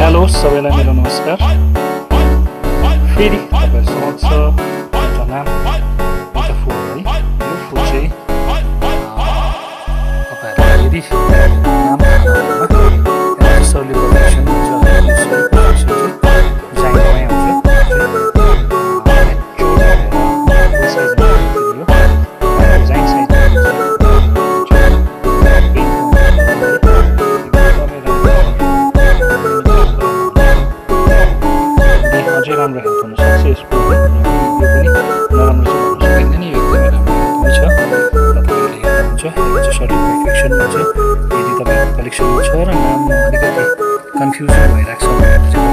Hello सबैलाई मेरो नमस्कार। फेरि तपाईहरु समक्ष एउटा नाम एउटा फुल है। यो फुल चाहिँ तपाईहरुले यदि नाम सरले कलेक्सन राम्रो हेल्प हुन सक्छ। यसको यो पनि नराम्रो चाहिँ भन्नु सकिँदैन, यो एकदमै राम्रो छ। तपाईहरुले हेर्नुहुन्छ यो चाहिँ सर्ट पर्फेक्सन हुन्छ। यदि तपाईहरुको कलेक्सनमा छ र नाममा अलिकति कन्फ्युजन भइरहेको छ भने